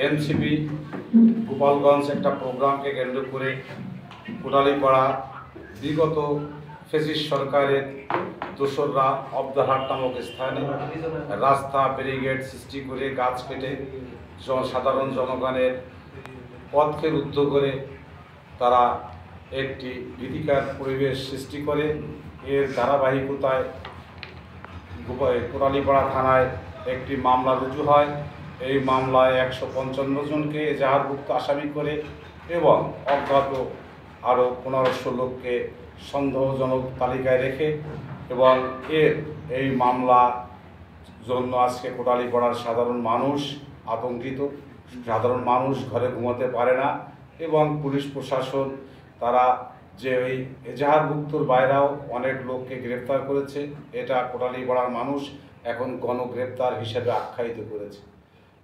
NCP Gopalganj একটা প্রোগ্রামকে কেন্দ্র করে কোটালীপাড়া বিগত ফেসিস সরকারের দোসররা অবদারহাট নামক স্থানে রাস্তা ব্যারিকেড সৃষ্টি করে গাছ কেটে সাধারণ জনগণের পথকে রুদ্ধ করে তারা একটি ভীতিকর পরিবেশ সৃষ্টি করে। এর ধারাবাহিকতায় কোটালীপাড়া থানায় একটি মামলা রুজু হয়। এই মামলায় 155 জনকে এজাহারভুক্ত আসামি করে এবং অজ্ঞাত আরও 1500 লোককে সন্দেহজনক তালিকায় রেখে এবং এই মামলা জন্য আজকে কোটালীপাড়ার সাধারণ মানুষ আতঙ্কিত। সাধারণ মানুষ ঘরে ঘুমাতে পারে না এবং পুলিশ প্রশাসন তারা যে এই এজাহারভুক্তর বাইরেও অনেক লোককে গ্রেপ্তার করেছে। এটা কোটালীপাড়ার মানুষ এখন গণগ্রেপ্তার হিসেবে আখ্যায়িত করেছে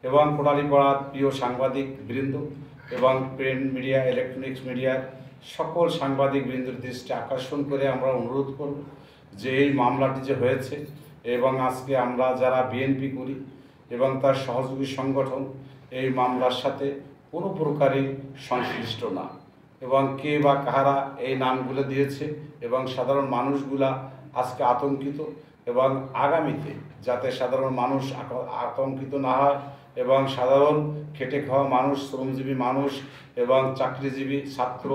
এবং কোটালীপাড়ার প্রিয় সাংবাদিক বৃন্দ এবং প্রিন্ট মিডিয়া ইলেকট্রনিক্স মিডিয়ার সকল সাংবাদিক বৃন্দের দৃষ্টি আকর্ষণ করে আমরা অনুরোধ করব যে এই মামলাটি যে হয়েছে এবং আজকে আমরা যারা বিএনপি করি এবং তার সহযোগী সংগঠন এই মামলার সাথে কোনো প্রকারই সংশ্লিষ্ট না এবং কে বা কাহারা এই নামগুলো দিয়েছে এবং সাধারণ মানুষগুলা আজকে আতঙ্কিত এবং আগামীতে যাতে সাধারণ মানুষ আতঙ্কিত না হয় এবং সাধারণ খেটে খাওয়া মানুষ, শ্রমজীবী মানুষ এবং চাকরিজীবী ছাত্র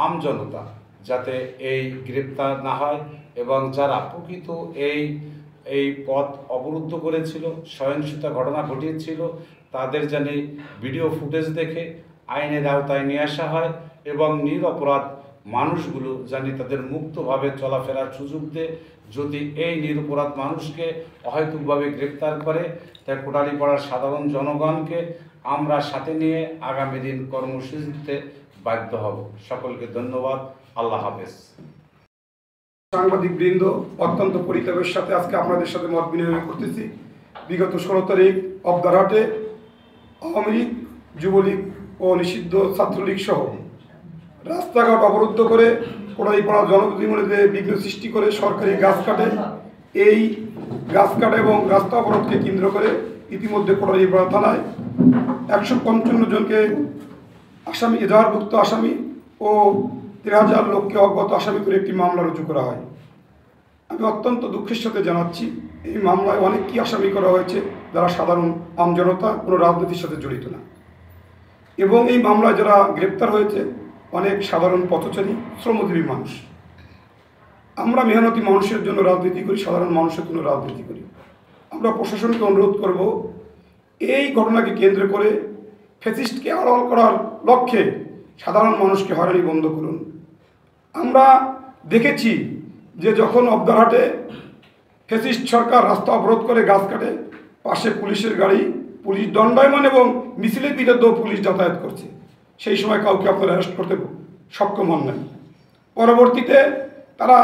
আমজনতা যাতে এই গ্রেপ্তার না হয় এবং যারা প্রকৃত এই পথ অবরুদ্ধ করেছিল, সহিংসতা ঘটনা ঘটিয়েছিল তাদের যেন ভিডিও ফুটেজ দেখে আইনের আওতায় নিয়ে আসা হয় এবং নিরপরাধ মানুষগুলো জানি তাদের মুক্তভাবে চলাফেরার সুযোগ দেয়। যদি এই নিরপরাধ মানুষকে অহেতুকভাবে গ্রেপ্তার করে তাই কোটালীপাড়ার সাধারণ জনগণকে আমরা সাথে নিয়ে আগামী দিন কর্মসূচিতে বাধ্য হব। সকলকে ধন্যবাদ। আল্লাহ হাফেজ। সাংবাদিক বৃন্দ, অত্যন্ত পরিতাপের সাথে আজকে আপনাদের সাথে মত বিনিময় করতেছি। বিগত 16 তারিখ অবদারহাটে আওয়ামী লীগ, যুবলীগ ও নিষিদ্ধ ছাত্রলীগ সহ রাস্তাঘাট অবরুদ্ধ করে কোটালীপাড়া জনজীবনে বিঘ্ন সৃষ্টি করে সরকারি গাছ কাটে। এই গাছ কাটা এবং রাস্তা অবরোধকে কেন্দ্র করে ইতিমধ্যে কোটালীপাড়া থানায় 155 জনকে আসামি, এজাহারভুক্ত আসামি ও 13,000 লোককে অজ্ঞাত আসামি করে একটি মামলা রুজু করা হয়। আমি অত্যন্ত দুঃখের সাথে জানাচ্ছি এই মামলায় অনেককেই আসামি করা হয়েছে যারা সাধারণ আমজনতা, কোনো রাজনীতির সাথে জড়িত না এবং এই মামলায় যারা গ্রেপ্তার হয়েছে অনেক সাধারণ পথচারী, শ্রমজীবী মানুষ। আমরা মেহনতি মানুষের জন্য রাজনীতি করি, সাধারণ মানুষের জন্য রাজনীতি করি। আমরা প্রশাসনকে অনুরোধ করব এই ঘটনাকে কেন্দ্র করে ফ্যাসিস্টকে আড়াল করার লক্ষ্যে সাধারণ মানুষকে হয়রানি বন্ধ করুন। আমরা দেখেছি যে যখন অবদারহাটে ফ্যাসিস্ট সরকার রাস্তা অবরোধ করে গাছ কাটে, পাশে পুলিশের গাড়ি, পুলিশ দণ্ডায়মান এবং মিছিলের বিরুদ্ধেও পুলিশ যাতায়াত করছে। সেই সময় কাউকে আপনারা অ্যারেস্ট করতে সক্ষম হন নাই। পরবর্তীতে তারা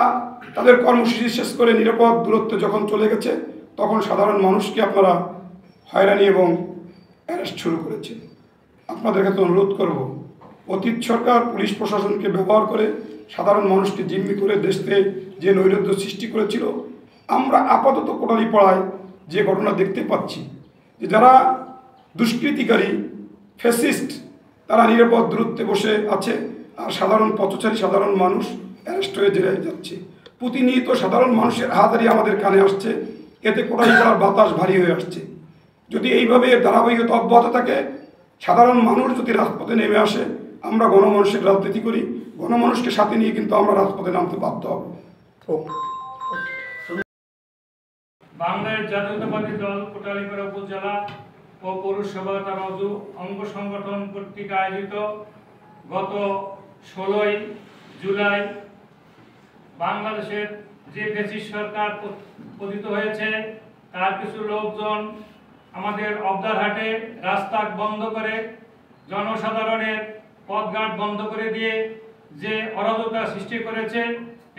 তাদের কর্মসূচি শেষ করে নিরাপদ দূরত্বে যখন চলে গেছে তখন সাধারণ মানুষকে আপনারা হয়রানি এবং অ্যারেস্ট শুরু করেছে। আপনাদের কাছে অনুরোধ করব অতীত সরকার পুলিশ প্রশাসনকে ব্যবহার করে সাধারণ মানুষকে জিম্মি করে দেশে যে নৈরাজ্য সৃষ্টি করেছিল, আমরা আপাতত কোটালীপাড়ায় যে ঘটনা দেখতে পাচ্ছি যে যারা দুষ্কৃতিকারী ফ্যাসিস্ট তারা নিরাপদ দূরত্বে বসে আছে আর সাধারণ পথচারী, সাধারণ মানুষ অ্যারেস্ট হয়ে জেলে যাচ্ছে। প্রতিনিয়ত সাধারণ মানুষের হাতড়ি আমাদের কানে আসছে, এতে কোটালীপাড়ার বাতাস ভারী হয়ে আসছে। যদি এইভাবে ধারাবাহিকতা অব্যাহত থাকে, সাধারণ মানুষ যদি রাজপথে নেমে আসে, আমরা গণমানুষের রাজনীতি করি, গণমানুষকে সাথে নিয়ে কিন্তু আমরা রাজপথে নামতে বাধ্য হব। বাংলাদেশ জাতীয়তাবাদী দল কোটালীপাড়া উপজেলা ও পৌরসভা তার অঙ্গ সংগঠন কর্তৃক আয়োজিত গত 16 জুলাই বাংলাদেশের যে ফ্যাসিস্ট সরকার পতিত হয়েছে তার কিছু লোকজন আমাদের অবদারহাটে রাস্তা বন্ধ করে জনসাধারণের পথঘাট বন্ধ করে দিয়ে যে অরাজকতা সৃষ্টি করেছে,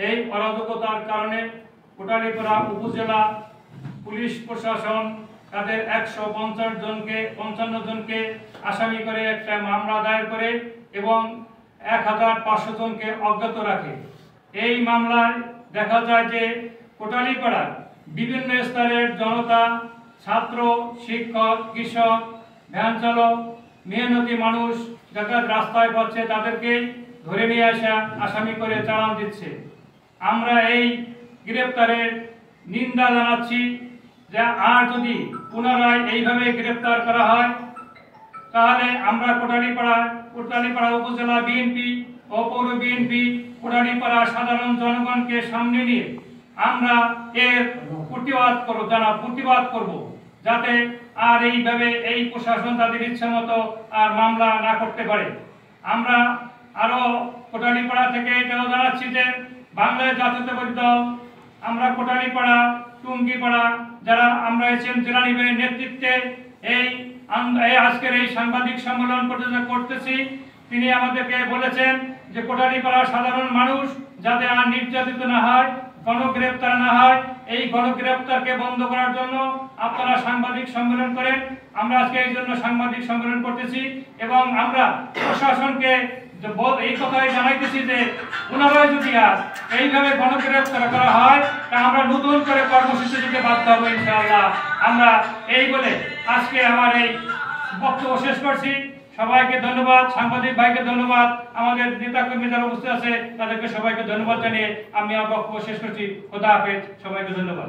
এই অরাজকতার কারণে কোটালীপাড়া উপজেলা পুলিশ প্রশাসন তাদের 155 জনকে আসামি করে একটা মামলা দায়ের করে এবং 1500 জনকে অজ্ঞাত রাখে। এই মামলায় দেখা যায় যে কোটালীপাড়ার বিভিন্ন স্তরের জনতা, ছাত্র, শিক্ষক, কৃষক, ভ্যান চালক মেহনতি মানুষ যারা রাস্তায় পাচ্ছে তাদেরকে ধরে নিয়ে আসা আসামি করে চালান দিচ্ছে। আমরা এই গ্রেপ্তারের নিন্দা জানাচ্ছি যে আর যদি পুনরায় এইভাবে গ্রেপ্তার করা হয় তাহলে আমরা কোটালীপাড়া উপজেলা বিএনপি ও পৌর বিএনপি কোটালীপাড়া সাধারণ জনগণকে সামনে নিয়ে আমরা এর প্রতিবাদ করব যাতে আর এইভাবে এই প্রশাসন তাদের ইচ্ছা মতো আর মামলা না করতে পারে। আমরা আরো কোটালীপাড়া থেকে এটাও জানাচ্ছি যে বাংলাদেশ জাতীয়তাবাদী দল আমরা কোটালীপাড়া টুঙ্গিপাড়া যারা আমরা এসএম জেলানি ভাইয়ের নেতৃত্বে এই আজকের এই সাংবাদিক সম্মেলন করতেছি। তিনি আমাদেরকে বলেছেন যে কোটালীপাড়া সাধারণ মানুষ যাতে আর নির্যাতিত না হয়, গণগ্রেপ্তার না হয়, এই গণগ্রেপ্তারকে বন্ধ করার জন্য আপনারা সাংবাদিক সম্মেলন করেন। আমরা আজকে এই জন্য সাংবাদিক সম্মেলন করতেছি এবং আমরা প্রশাসনকে এই কথাই জানাইতেছি যে পুনরায় যদি আজ এইভাবে গণগ্রেপ্তার করা হয় তা আমরা নতুন করে কর্মসূচি দিতে বাধ্য হবো ইনশাআল্লাহ। আমরা এই বলে আজকে আমার এই বক্তব্য শেষ করছি। সবাইকে ধন্যবাদ, সাংবাদিক ভাইকে ধন্যবাদ, আমাদের নেতা কর্মী যারা উপস্থিত আছে তাদেরকে সবাইকে ধন্যবাদ জানিয়ে আমি আমার বক্তব্য শেষ করছি। খোদা হাফেজ, সবাইকে ধন্যবাদ।